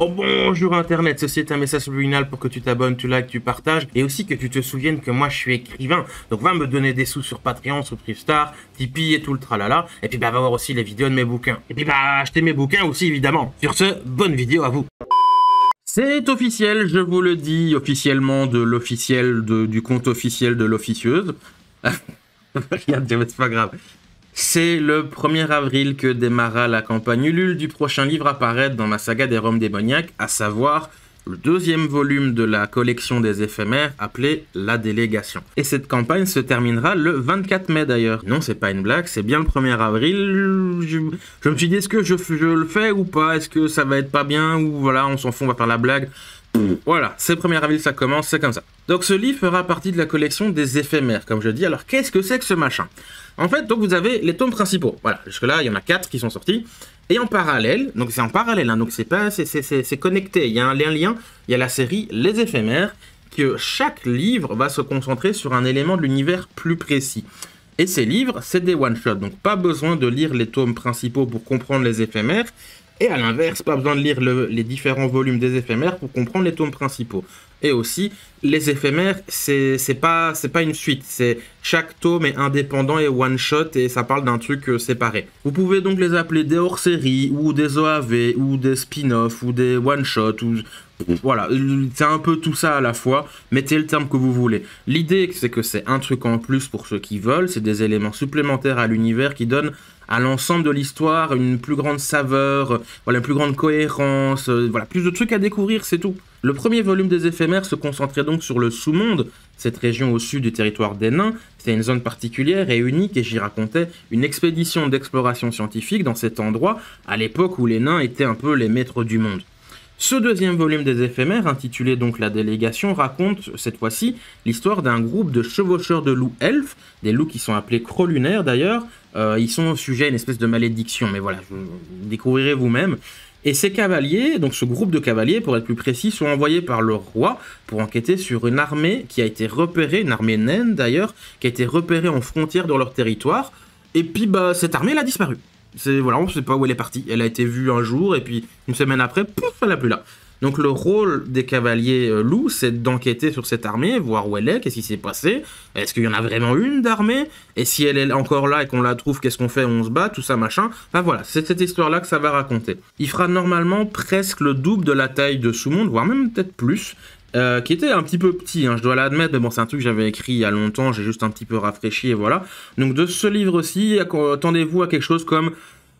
Oh bonjour internet, ceci est un message subliminal pour que tu t'abonnes, tu likes, tu partages et aussi que tu te souviennes que moi je suis écrivain. Donc va me donner des sous sur Patreon, sur Privstar, Tipeee et tout le tralala. Et puis va voir aussi les vidéos de mes bouquins. Et puis acheter mes bouquins aussi évidemment. Sur ce, bonne vidéo à vous. C'est officiel, je vous le dis officiellement de l'officiel du compte officiel de l'officieuse. Regarde, c'est pas grave. C'est le 1er avril que démarra la campagne Ulule du prochain livre à paraître dans ma saga des Roms démoniaques, à savoir le 2e volume de la collection des éphémères appelé La Délégation. Et cette campagne se terminera le 24 mai d'ailleurs. Non, c'est pas une blague, c'est bien le 1er avril. Je me suis dit, est-ce que je le fais ou pas? Est-ce que ça va être pas bien? Ou voilà, on s'en fout, on va faire la blague. Voilà, c'est le 1er avril, ça commence, c'est comme ça. Donc ce livre fera partie de la collection des éphémères, comme je dis. Alors qu'est-ce que c'est que ce machin? En fait, donc vous avez les tomes principaux. Voilà, jusque-là, il y en a 4 qui sont sortis. Et en parallèle, donc c'est en parallèle, hein, donc c'est connecté. Il y a un lien, il y a la série Les Éphémères, que chaque livre va se concentrer sur un élément de l'univers plus précis. Et ces livres, c'est des one-shots, donc pas besoin de lire les tomes principaux pour comprendre les éphémères. Et à l'inverse, pas besoin de lire les différents volumes des éphémères pour comprendre les tomes principaux. Et aussi, les éphémères, c'est pas une suite. C'est chaque tome est indépendant et one shot et ça parle d'un truc séparé. Vous pouvez donc les appeler des hors-séries ou des OAV ou des spin-offs ou des one shot ou voilà, c'est un peu tout ça à la fois. Mettez le terme que vous voulez. L'idée, c'est que c'est un truc en plus pour ceux qui veulent. C'est des éléments supplémentaires à l'univers qui donnent à l'ensemble de l'histoire une plus grande saveur, voilà, une plus grande cohérence, voilà, plus de trucs à découvrir, c'est tout. Le premier volume des éphémères se concentrait donc sur le sous-monde, cette région au sud du territoire des nains. C'était une zone particulière et unique et j'y racontais une expédition d'exploration scientifique dans cet endroit à l'époque où les nains étaient un peu les maîtres du monde. Ce 2e volume des éphémères, intitulé donc La Délégation, raconte cette fois-ci l'histoire d'un groupe de chevaucheurs de loups elfes, des loups qui sont appelés crocs lunaires d'ailleurs. Ils sont sujet à une espèce de malédiction, mais voilà, vous découvrirez vous-même. Et ces cavaliers, donc ce groupe de cavaliers pour être plus précis, sont envoyés par le roi pour enquêter sur une armée qui a été repérée, une armée naine d'ailleurs, qui a été repérée en frontière dans leur territoire. Et puis cette armée elle a disparu. Voilà, on ne sait pas où elle est partie. Elle a été vue un jour et puis une semaine après, pouf, elle n'est plus là. Donc le rôle des cavaliers loups, c'est d'enquêter sur cette armée, voir où elle est, qu'est-ce qui s'est passé, est-ce qu'il y en a vraiment une d'armée, et si elle est encore là et qu'on la trouve, qu'est-ce qu'on fait, on se bat, tout ça machin. Enfin voilà, c'est cette histoire-là que ça va raconter. Il fera normalement presque le double de la taille de Sous-Monde, voire même peut-être plus. Qui était un petit peu petit, hein, je dois l'admettre, mais bon, c'est un truc que j'avais écrit il y a longtemps, j'ai juste un petit peu rafraîchi et voilà. Donc de ce livre-ci, attendez-vous à quelque chose comme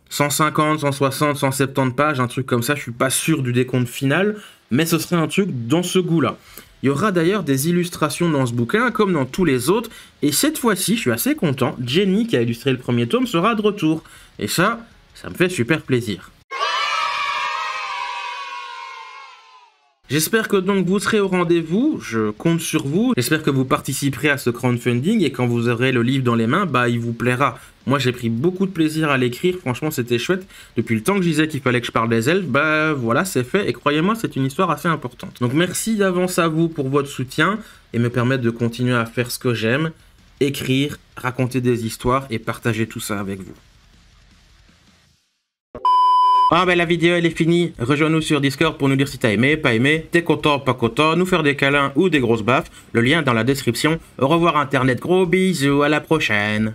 150, 160, 170 pages, un truc comme ça, je suis pas sûr du décompte final, mais ce serait un truc dans ce goût-là. Il y aura d'ailleurs des illustrations dans ce bouquin, comme dans tous les autres, et cette fois-ci, je suis assez content, Jenny, qui a illustré le premier tome, sera de retour. Et ça me fait super plaisir. J'espère que donc vous serez au rendez-vous, je compte sur vous, j'espère que vous participerez à ce crowdfunding et quand vous aurez le livre dans les mains, il vous plaira. Moi j'ai pris beaucoup de plaisir à l'écrire, franchement c'était chouette, depuis le temps que je disais qu'il fallait que je parle des elfes, voilà c'est fait et croyez-moi c'est une histoire assez importante. Donc merci d'avance à vous pour votre soutien et me permettre de continuer à faire ce que j'aime, écrire, raconter des histoires et partager tout ça avec vous. Ah la vidéo elle est finie, rejoins-nous sur Discord pour nous dire si t'as aimé, pas aimé, t'es content, pas content, nous faire des câlins ou des grosses baffes, le lien est dans la description. Au revoir internet, gros bisous, à la prochaine.